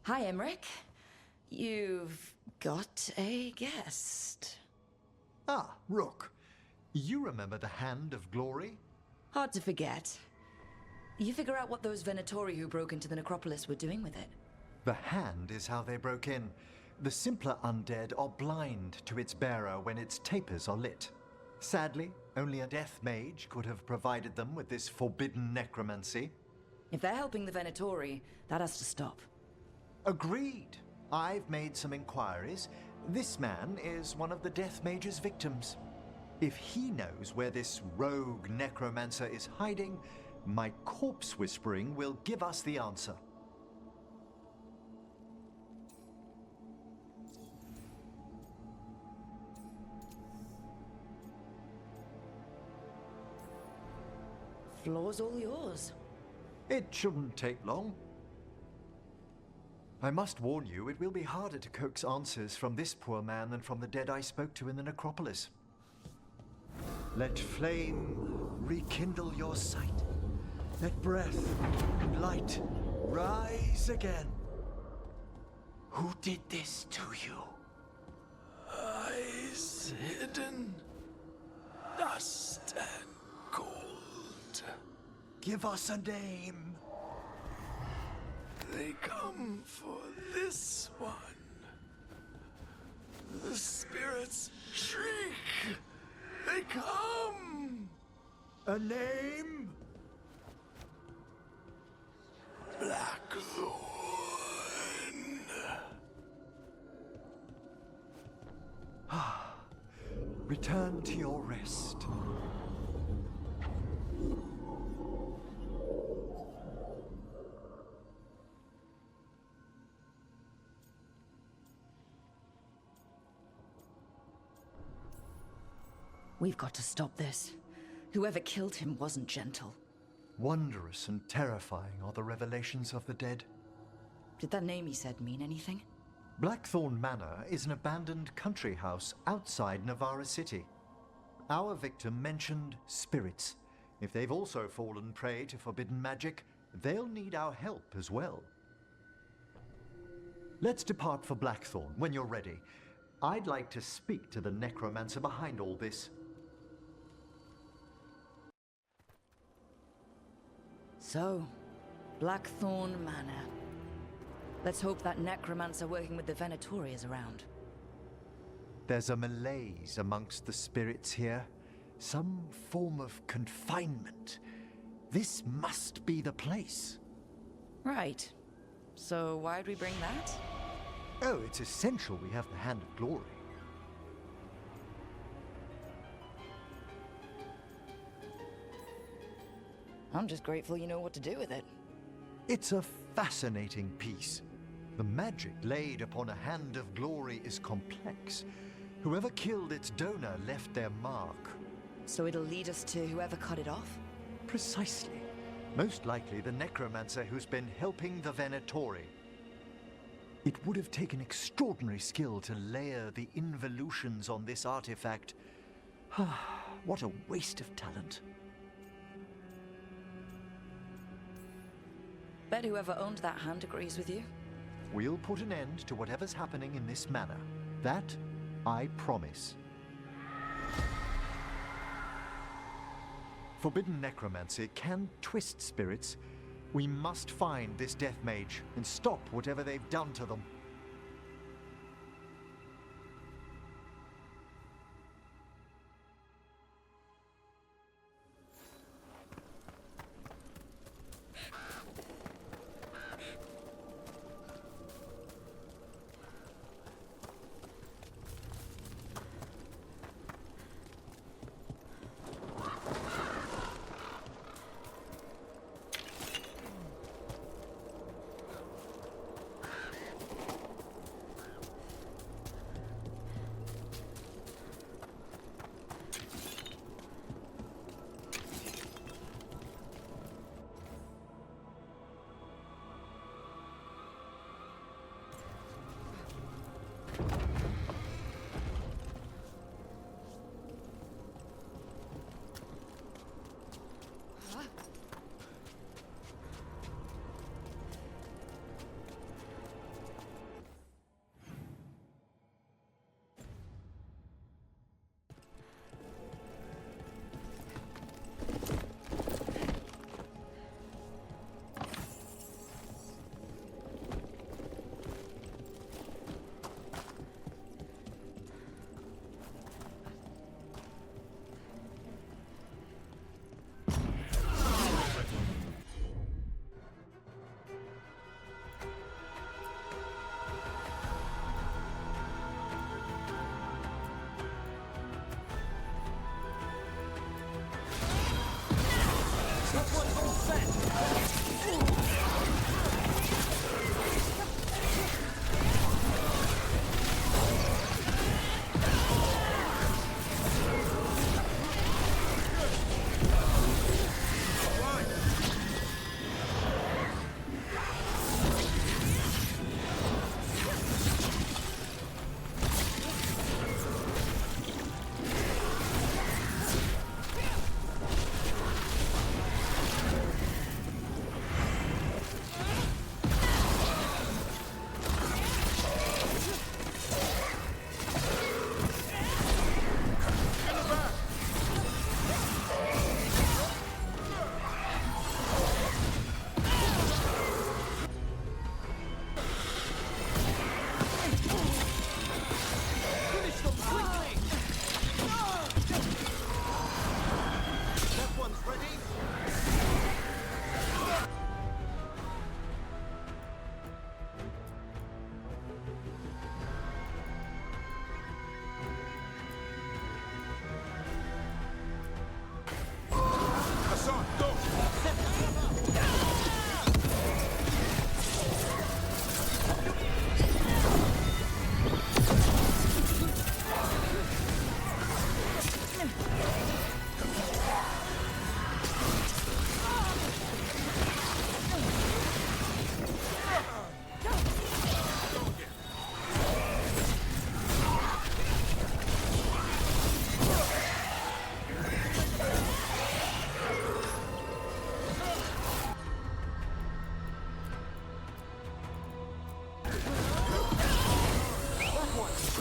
Hi, Emmrich. You've got a guest. Ah, Rook. You remember the Hand of Glory? Hard to forget. You figure out what those Venatori who broke into the necropolis were doing with it. The Hand is how they broke in. The simpler undead are blind to its bearer when its tapers are lit. Sadly, only a death mage could have provided them with this forbidden necromancy. If they're helping the Venatori, that has to stop. Agreed. I've made some inquiries. This man is one of the death mage's victims. If he knows where this rogue necromancer is hiding, my corpse whispering will give us the answer. Floor's all yours. It shouldn't take long. I must warn you, it will be harder to coax answers from this poor man than from the dead I spoke to in the necropolis. Let flame rekindle your sight. Let breath and light rise again. Who did this to you? Eyes hidden, dust and gold. Give us a name. They come for this one. The spirits shriek. They come. A name? Blackthorn. Return to your rest. We've got to stop this. Whoever killed him wasn't gentle. Wondrous and terrifying are the revelations of the dead. Did that name he said mean anything? Blackthorn Manor is an abandoned country house outside Navarra City. Our victim mentioned spirits. If they've also fallen prey to forbidden magic, they'll need our help as well. Let's depart for Blackthorn when you're ready. I'd like to speak to the necromancer behind all this. So, Blackthorn Manor. Let's hope that necromancer working with the Venatori is around. There's a malaise amongst the spirits here. Some form of confinement. This must be the place. Right. So why'd we bring that? Oh, it's essential we have the Hand of Glory. I'm just grateful you know what to do with it. It's a fascinating piece. The magic laid upon a Hand of Glory is complex. Whoever killed its donor left their mark. So it'll lead us to whoever cut it off? Precisely. Most likely the necromancer who's been helping the Venatori. It would have taken extraordinary skill to layer the involutions on this artifact. What a waste of talent. Bet whoever owned that hand agrees with you. We'll put an end to whatever's happening in this manor. That, I promise. Forbidden necromancy can twist spirits. We must find this death mage and stop whatever they've done to them.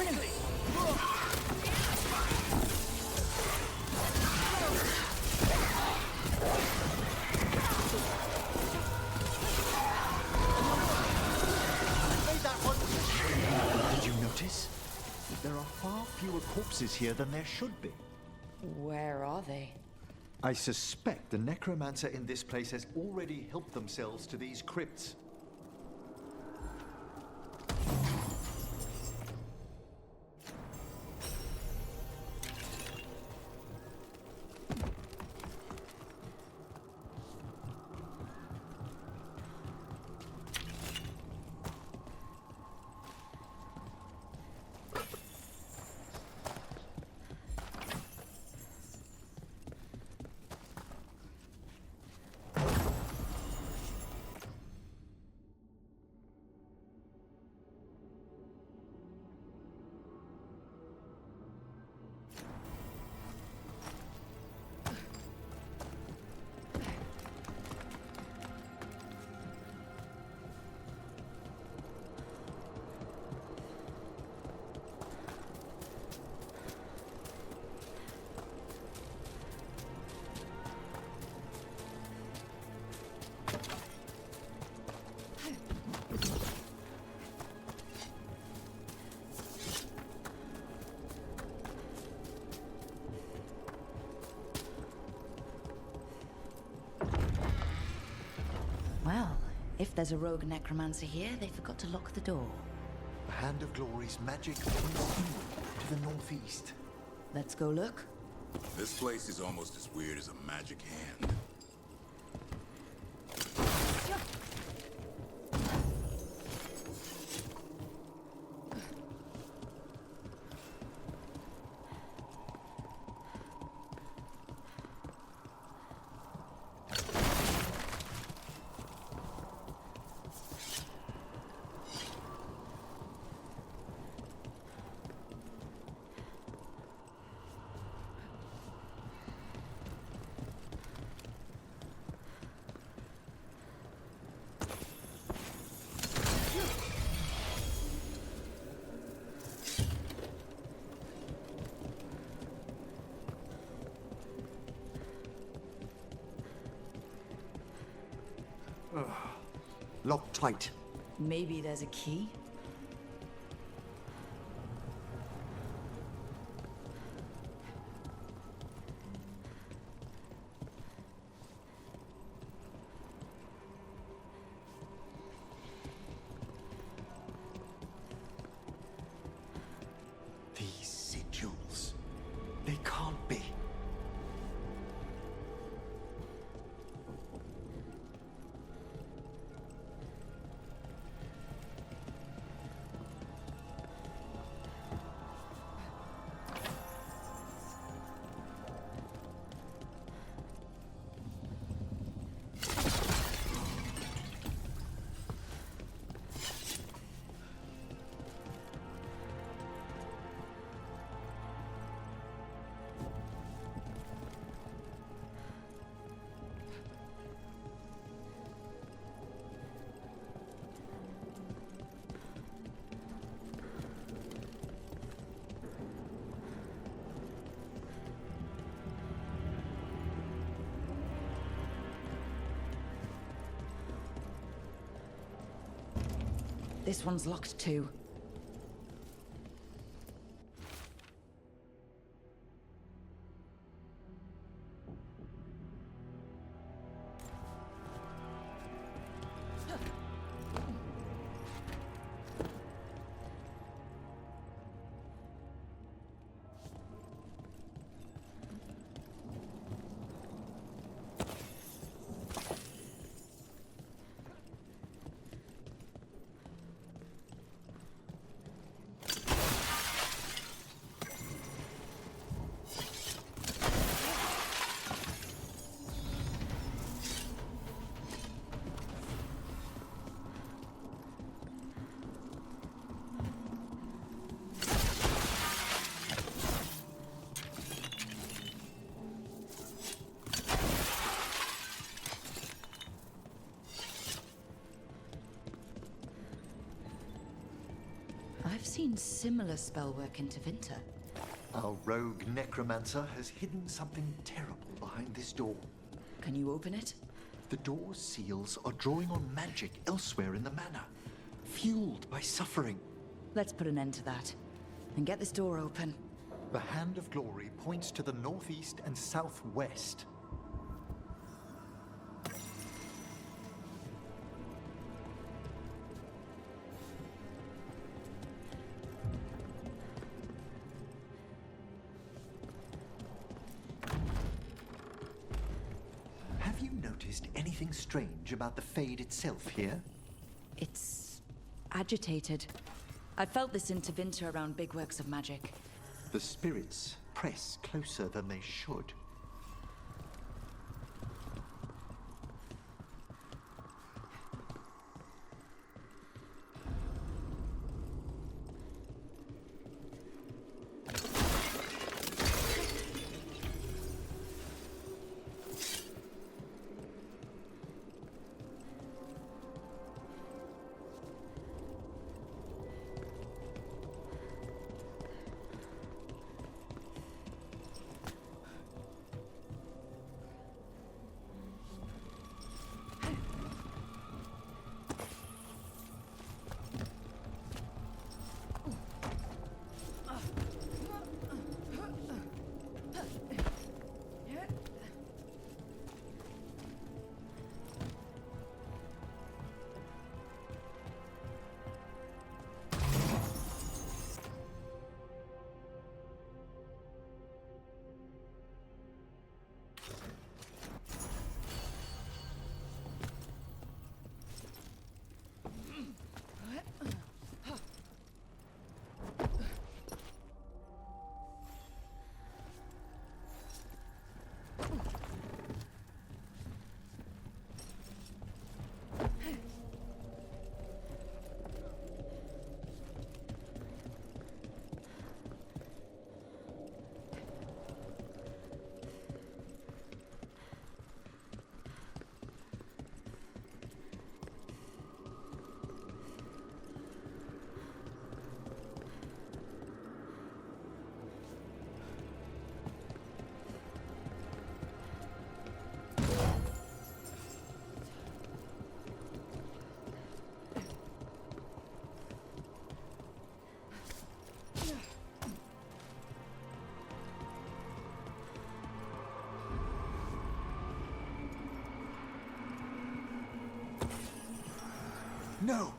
Did you notice? There are far fewer corpses here than there should be. Where are they? I suspect the necromancer in this place has already helped themselves to these crypts. Well, if there's a rogue necromancer here, they forgot to lock the door. The Hand of Glory's magic points inward to the northeast. Let's go look. This place is almost as weird as a magic hand. Locked tight. Maybe there's a key? These sigils. They can't be. This one's locked too. I've seen similar spellwork in Tevinter. Our rogue necromancer has hidden something terrible behind this door. Can you open it? The door's seals are drawing on magic elsewhere in the manor, fueled by suffering. Let's put an end to that. And get this door open. The Hand of Glory points to the northeast and southwest. Have you noticed anything strange about the Fade itself here? It's agitated. I felt this in Tevinter around big works of magic. The spirits press closer than they should. No!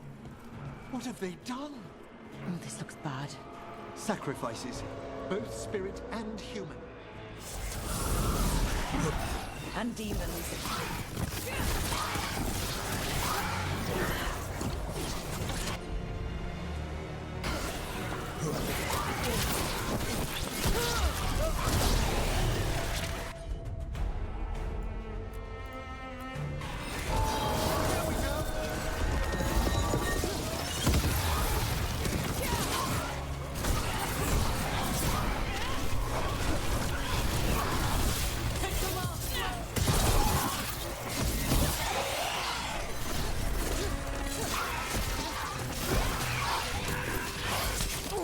What have they done? Oh, this looks bad. Sacrifices, both spirit and human. And demons.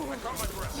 I got my breath.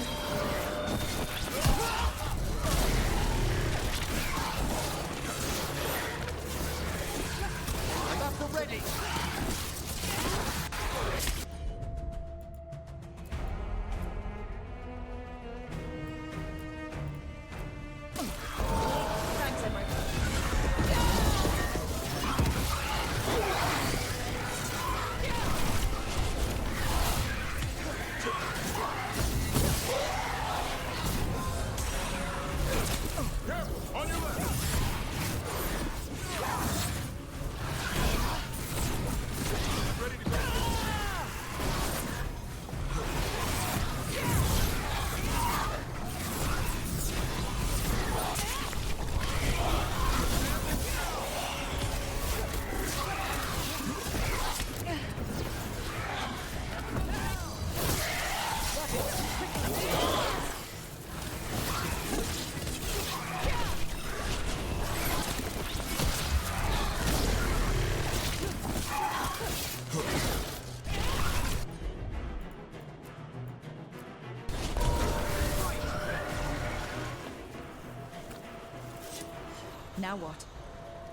Now what?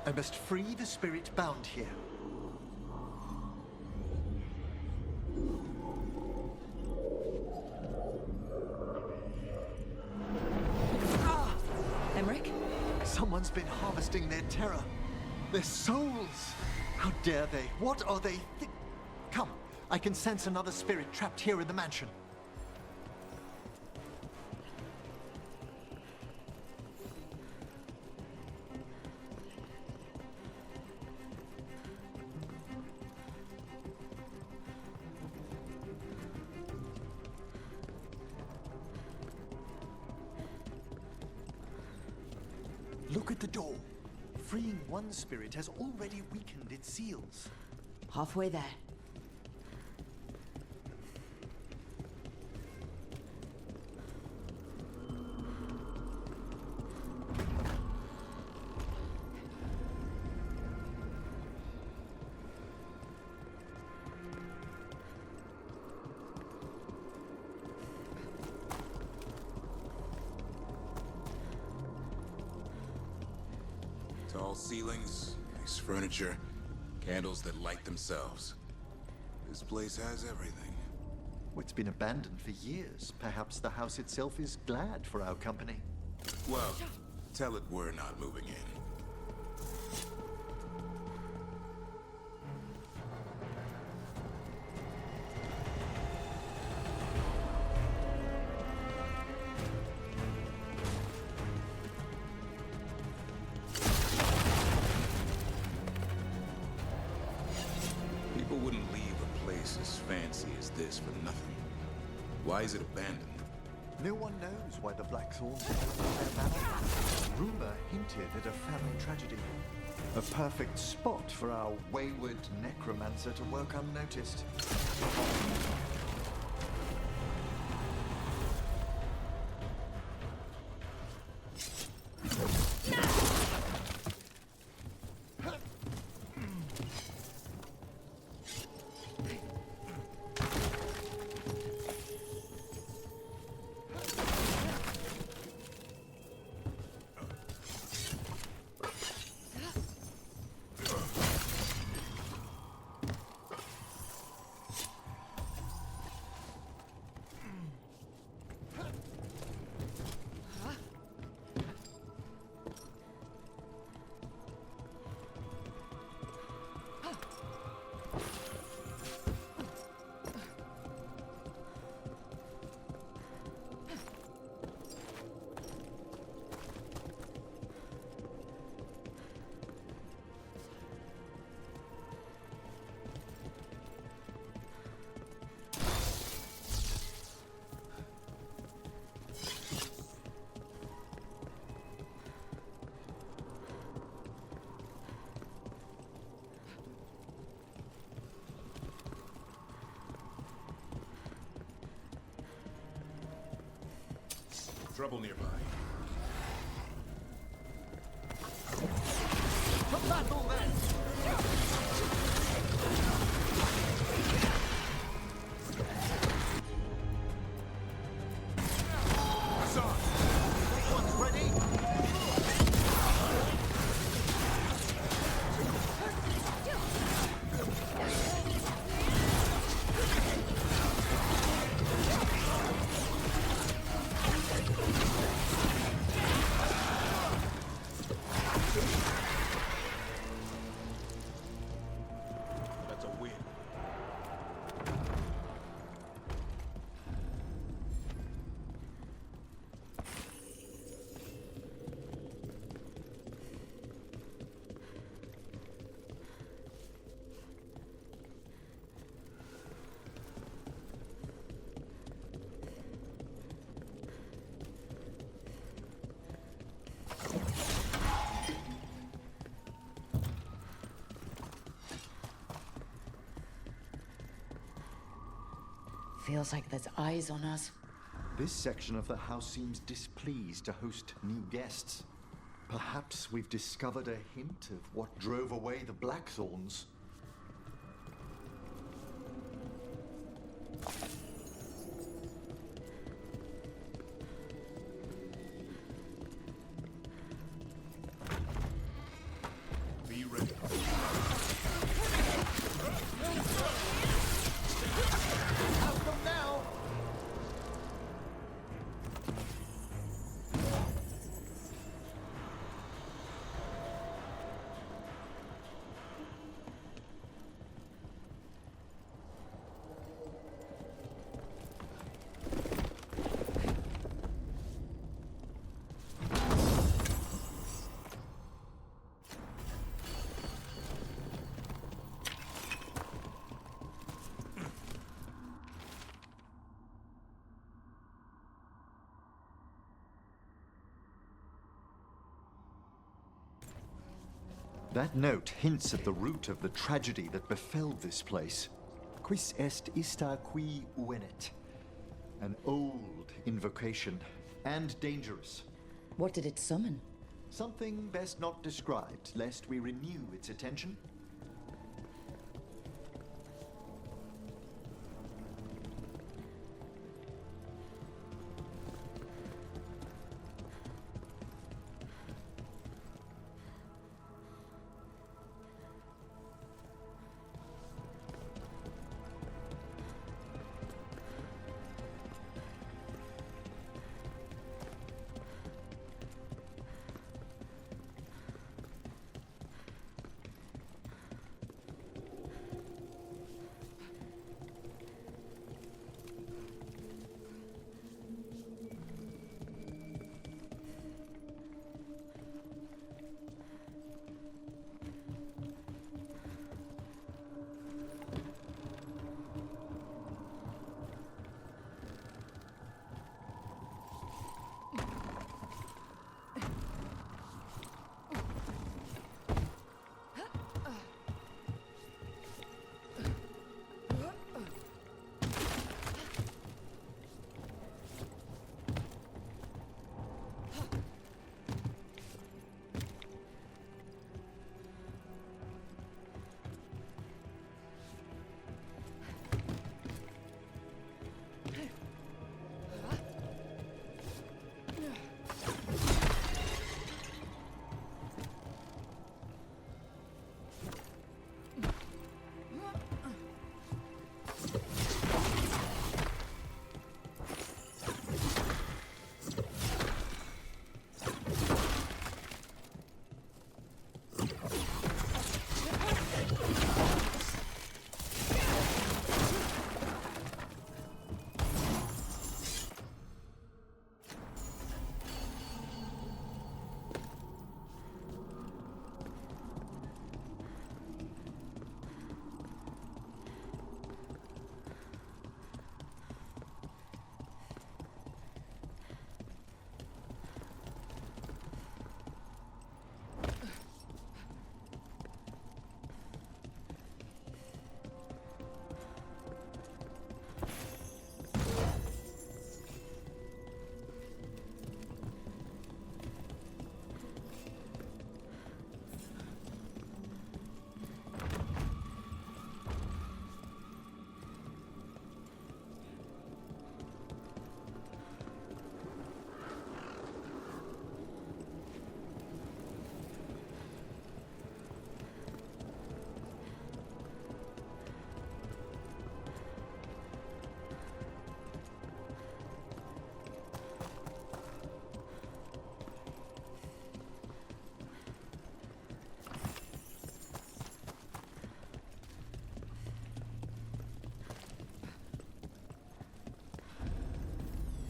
I must free the spirit bound here. Emmrich? Someone's been harvesting their terror. Their souls! How dare they? What are they Come, I can sense another spirit trapped here in the mansion. Look at the door. Freeing one spirit has already weakened its seals. Halfway there. Tall ceilings, nice furniture, candles that light themselves. This place has everything. It's been abandoned for years. Perhaps the house itself is glad for our company. Well, tell it we're not moving in. People wouldn't leave a place as fancy as this for nothing. Why is it abandoned? No one knows why the Blackthorns left their manor. Rumor hinted at a family tragedy. A perfect spot for our wayward necromancer to work unnoticed. Trouble nearby. Battle then! One's ready! That's a win. Feels like there's eyes on us. This section of the house seems displeased to host new guests. Perhaps we've discovered a hint of what drove away the Blackthorns. That note hints at the root of the tragedy that befell this place. Quis est ista qui uvenet? An old invocation, and dangerous. What did it summon? Something best not described, lest we renew its attention.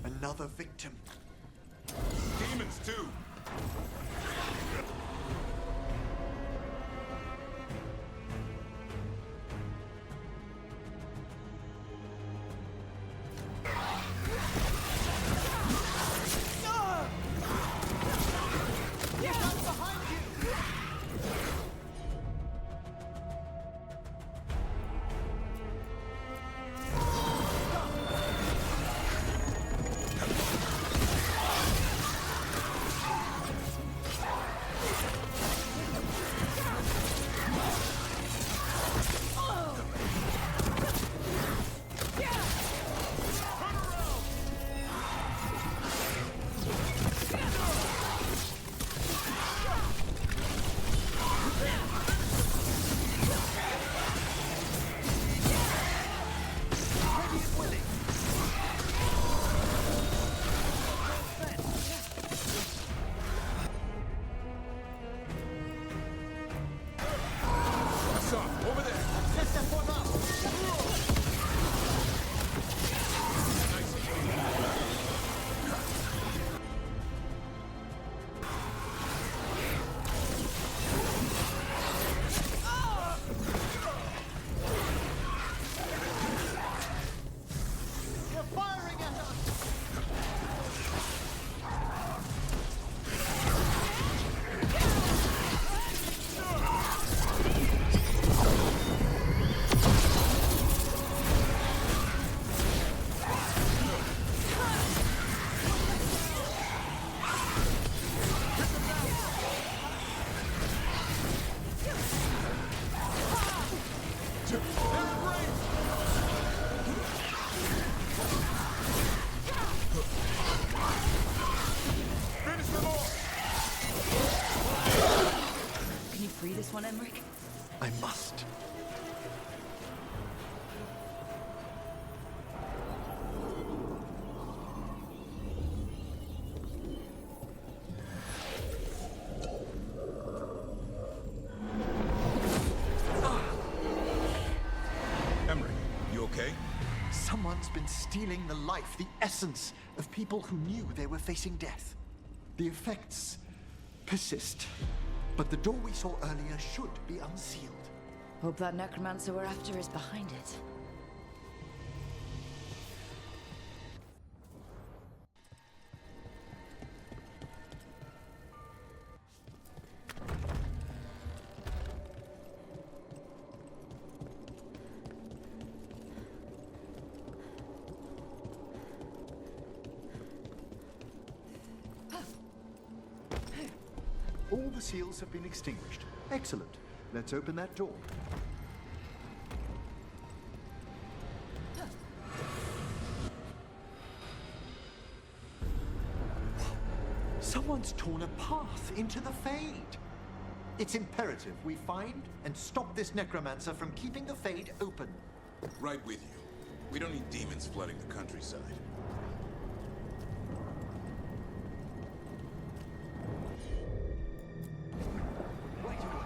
Another victim. Demons, too! Emmrich? I must. Emmrich, you okay? Someone's been stealing the life, the essence of people who knew they were facing death. The effects persist, but the door we saw earlier should be unsealed. Hope that necromancer we're after is behind it. All the seals have been extinguished. Excellent. Let's open that door. Someone's torn a path into the Fade. It's imperative we find and stop this necromancer from keeping the Fade open. Right with you. We don't need demons flooding the countryside. Right away.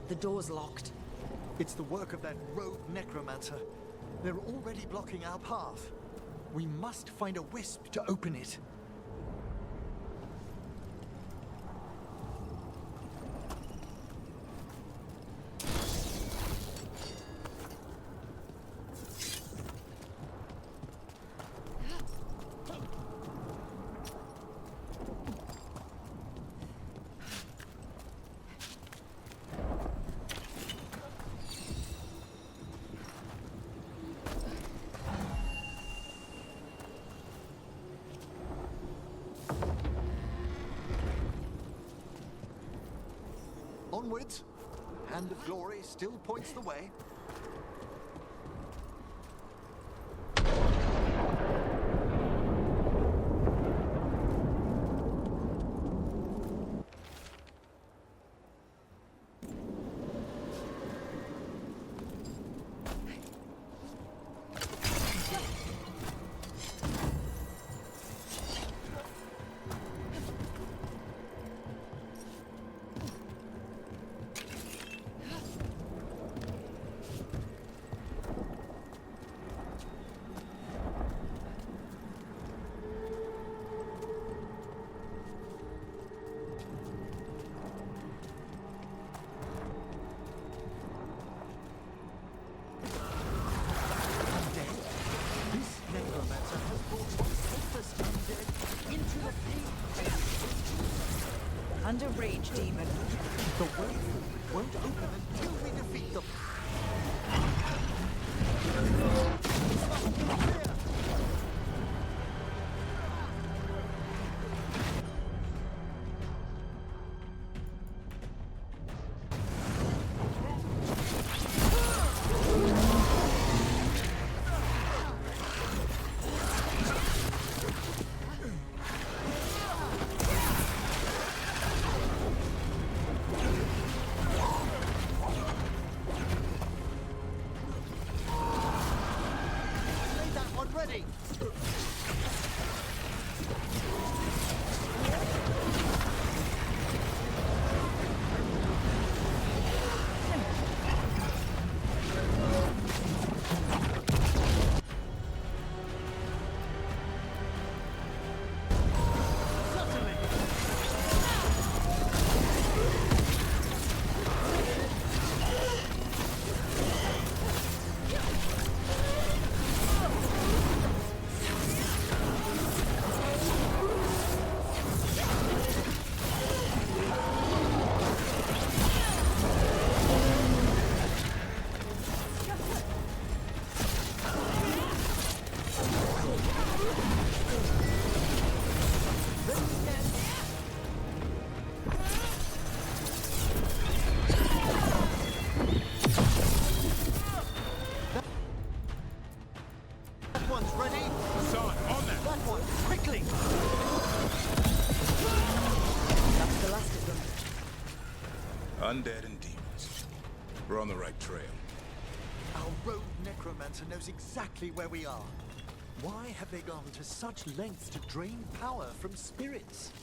The door's locked. It's the work of that rogue necromancer. They're already blocking our path. We must find a wisp to open it. Onwards. Hand of Glory still points the way. Under rage, demon. The way forward won't open until we defeat them. Lay that Undead and demons. We're on the right trail. Our rogue necromancer knows exactly where we are. Why have they gone to such lengths to drain power from spirits?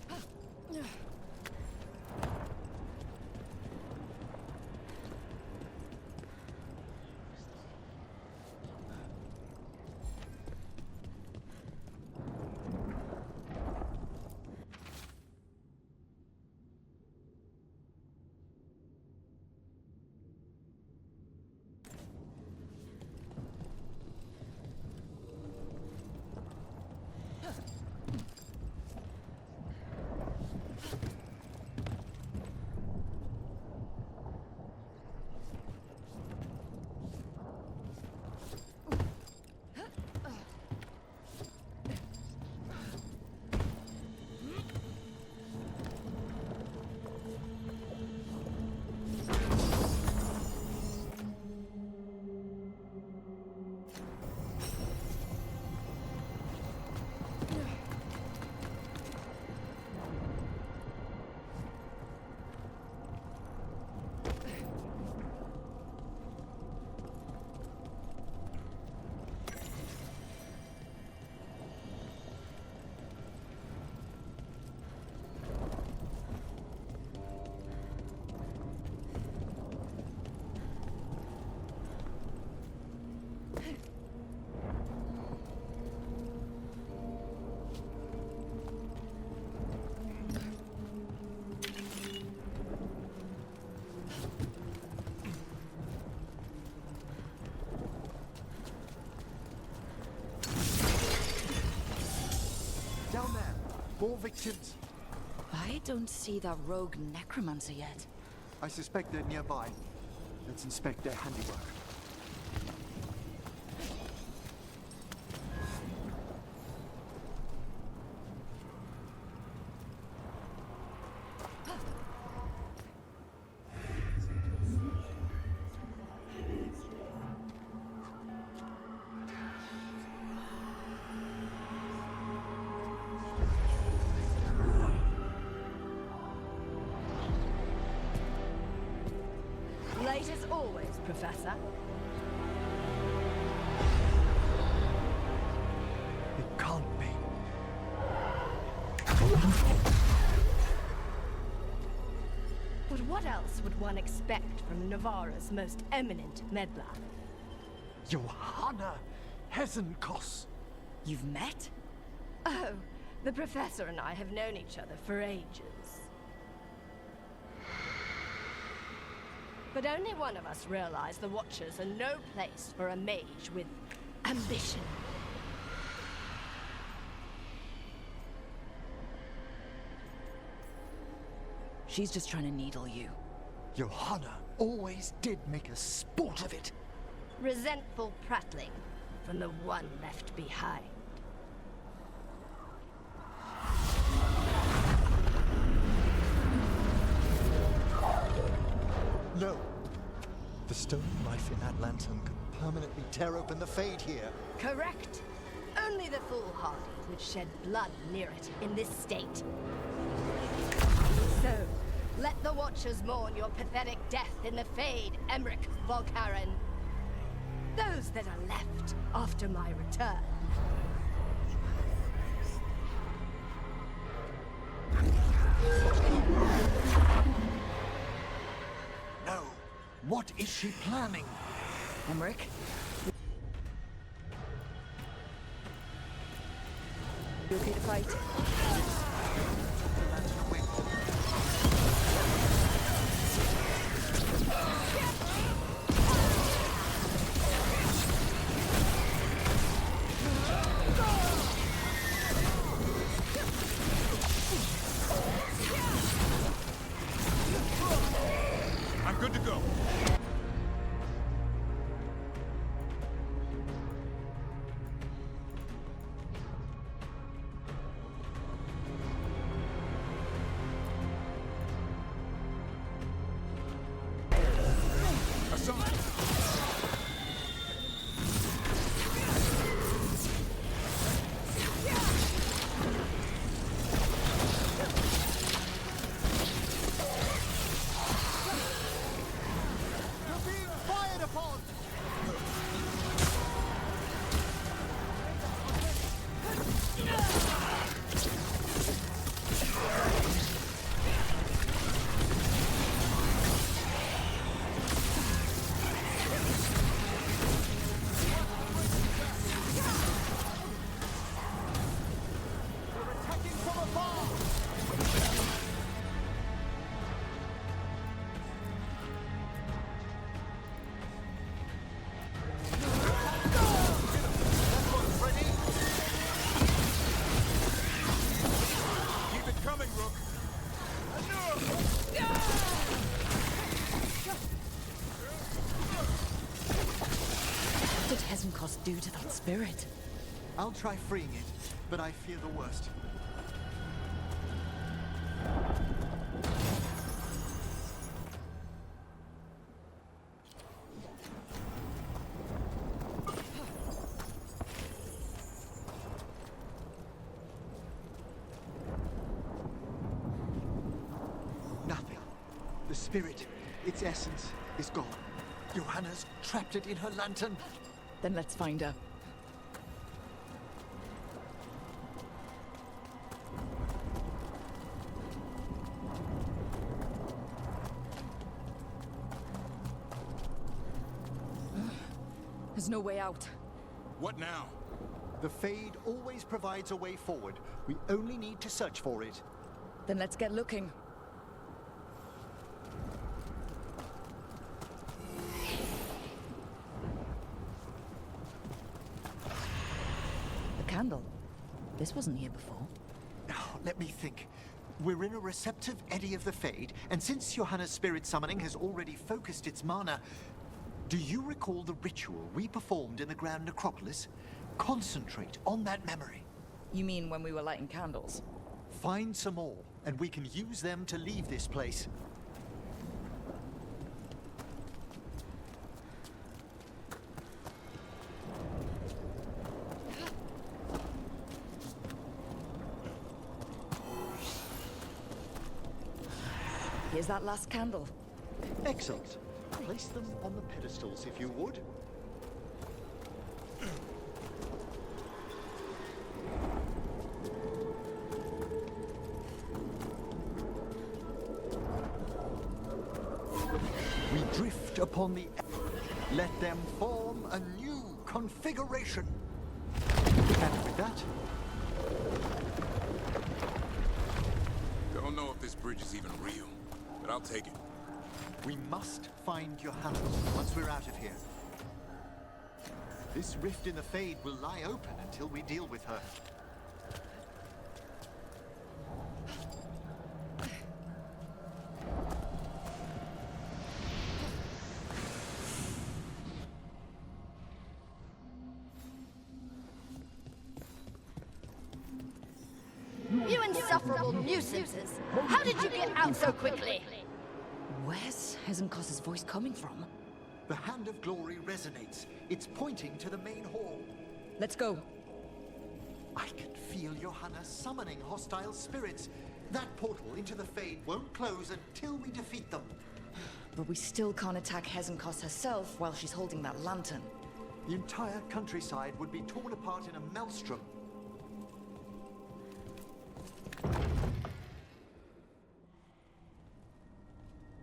Down there, more victims. I don't see that rogue necromancer yet. I suspect they're nearby. Let's inspect their handiwork. Late as always, Professor. It can't be. But what else would one expect from Navarra's most eminent meddler? Johanna Hezenkoss. You've met? Oh, the Professor and I have known each other for ages. But only one of us realized the Watchers are no place for a mage with ambition. She's just trying to needle you. Johanna always did make a sport of it. Resentful prattling from the one left behind. No. The stolen life in that lantern could permanently tear open the Fade here. Correct. Only the foolhardy would shed blood near it in this state. So, let the Watchers mourn your pathetic death in the Fade, Emmrich Volkaren. Those that are left after my return. No. What is she planning? Emmrich? You okay to fight? I'm good to go. Aside. do to that spirit? I'll try freeing it, but I fear the worst. Nothing. The spirit, its essence, is gone. Johanna's trapped it in her lantern. Then let's find her. There's no way out. What now? The Fade always provides a way forward. We only need to search for it. Then let's get looking. The candle. This wasn't here before. Now, let me think. We're in a receptive eddy of the Fade, and since Johanna's spirit summoning has already focused its mana, do you recall the ritual we performed in the Grand Necropolis? Concentrate on that memory. You mean when we were lighting candles? Find some more, and we can use them to leave this place. Here's that last candle. Excellent. Place them on the pedestals, if you would. We drift upon the... Let them form a new configuration. And with that, Don't know if this bridge is even real, but I'll take it. we must find Johanna once we're out of here. This rift in the Fade will lie open until we deal with her. You insufferable nuisances! How did you get out so quickly? Where's Hezenkoss's voice coming from? The Hand of Glory resonates. It's pointing to the main hall. Let's go. I can feel Johanna summoning hostile spirits. That portal into the Fade won't close until we defeat them. But we still can't attack Hezenkoss herself while she's holding that lantern. The entire countryside would be torn apart in a maelstrom.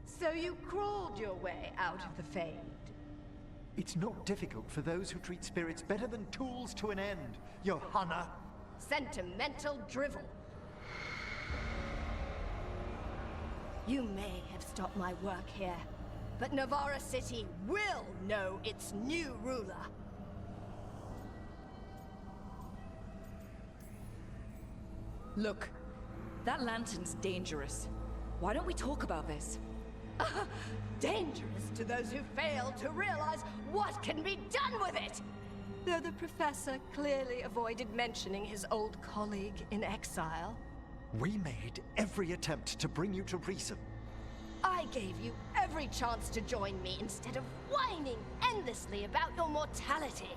So you crawled your way out of the Fade. It's not difficult for those who treat spirits better than tools to an end, Johanna. Sentimental drivel. You may have stopped my work here, but Navarra City will know its new ruler. Look, that lantern's dangerous. Why don't we talk about this? Dangerous to those who fail to realize what can be done with it! Though the professor clearly avoided mentioning his old colleague in exile. We made every attempt to bring you to reason. I gave you every chance to join me instead of whining endlessly about your mortality.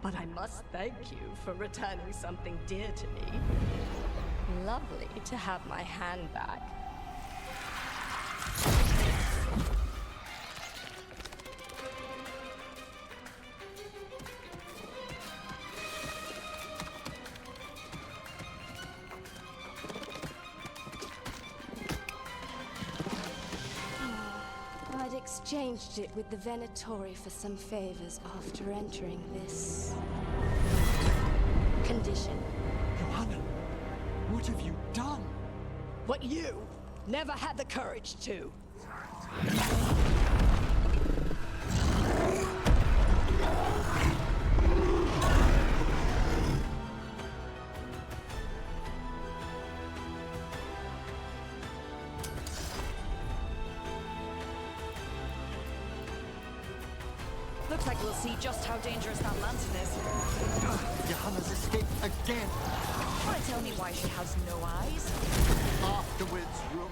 But I must thank you for returning something dear to me. Lovely to have my hand back. I'd exchanged it with the Venatori for some favors after entering this condition. Johanna, what have you done? What you never had the courage to. The Looks like we'll see just how dangerous that lantern is. Johanna's escaped again. Wanna tell me why she has no eyes? Afterwards, Rook.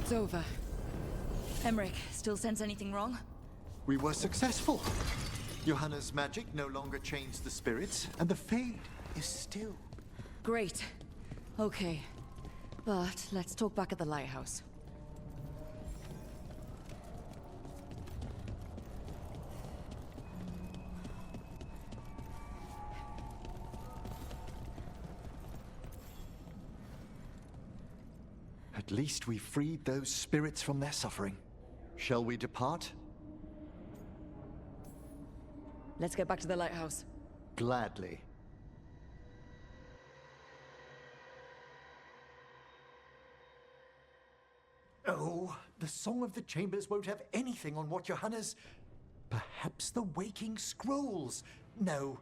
It's over. Emmrich, still sense anything wrong? We were successful. Johanna's magic no longer changed the spirits, and the Fade is still. Great. Okay. But let's talk back at the lighthouse. At least we freed those spirits from their suffering. Shall we depart? Let's get back to the lighthouse. Gladly. Oh, the Song of the Chambers won't have anything on what Johanna's... Perhaps the Waking Scrolls? No.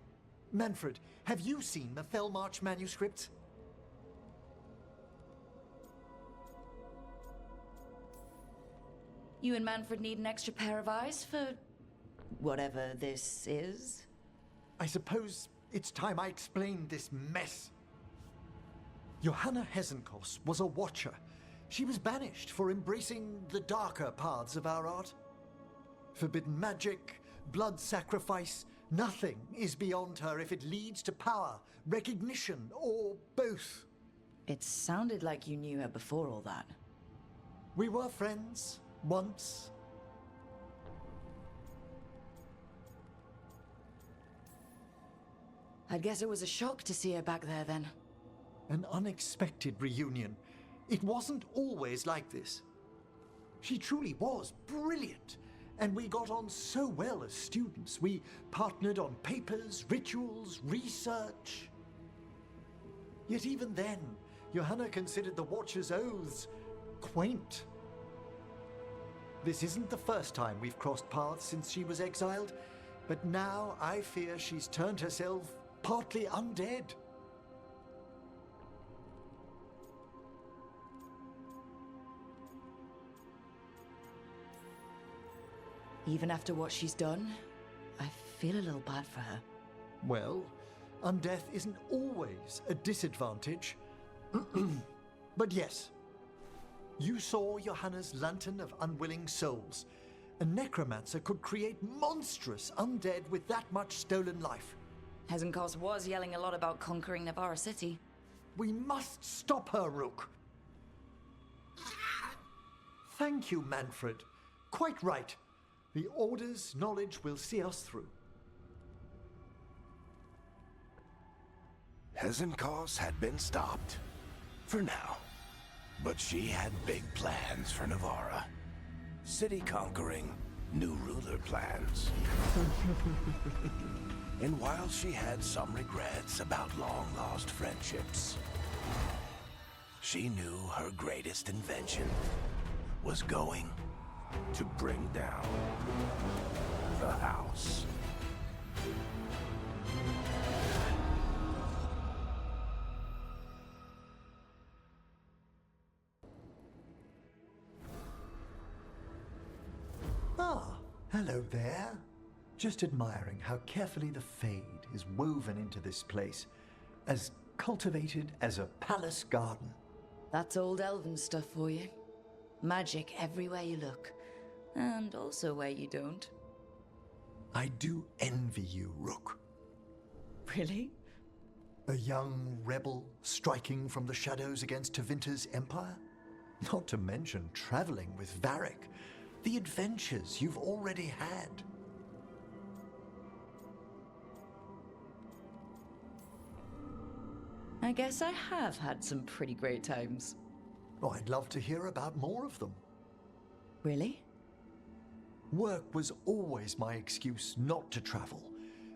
Manfred, have you seen the Fellmarch manuscript? You and Manfred need an extra pair of eyes for... whatever this is? I suppose it's time I explained this mess. Johanna Hezenkoss was a watcher. She was banished for embracing the darker paths of our art. Forbidden magic, blood sacrifice, nothing is beyond her if it leads to power, recognition, or both. It sounded like you knew her before all that. We were friends, once. I'd guess it was a shock to see her back there then. An unexpected reunion. It wasn't always like this. She truly was brilliant, and we got on so well as students. We partnered on papers, rituals, research. Yet even then, Johanna considered the Watcher's oaths quaint. This isn't the first time we've crossed paths since she was exiled, but now I fear she's turned herself partly undead. Even after what she's done, I feel a little bad for her. Well, undeath isn't always a disadvantage. But yes, you saw Johanna's Lantern of Unwilling Souls. A necromancer could create monstrous undead with that much stolen life. Hezenkoss was yelling a lot about conquering Navarra City. We must stop her, Rook. Thank you, Manfred. Quite right. The Order's knowledge will see us through. Hezenkoss had been stopped. For now. But she had big plans for Navarra. City conquering, new ruler plans. And while she had some regrets about long-lost friendships, she knew her greatest invention was going to bring down the house. Ah, hello there. Just admiring how carefully the Fade is woven into this place, as cultivated as a palace garden. That's old elven stuff for you. Magic everywhere you look, and also where you don't. I do envy you, Rook. Really? A young rebel striking from the shadows against Tevinter's empire? Not to mention traveling with Varric. The adventures you've already had. I guess I have had some pretty great times. Oh, I'd love to hear about more of them. Really? Work was always my excuse not to travel.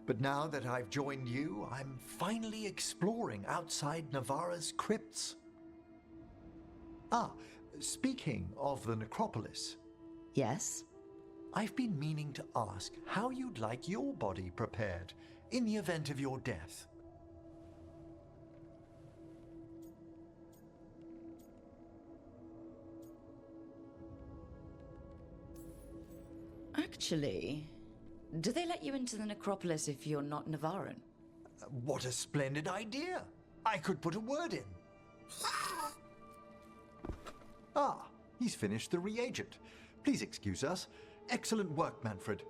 But now that I've joined you, I'm finally exploring outside Navarra's crypts. Ah, speaking of the necropolis. Yes? I've been meaning to ask how you'd like your body prepared in the event of your death. Actually, do they let you into the necropolis if you're not Navarran? What a splendid idea! I could put a word in. Ah, he's finished the reagent. Please excuse us. Excellent work, Manfred.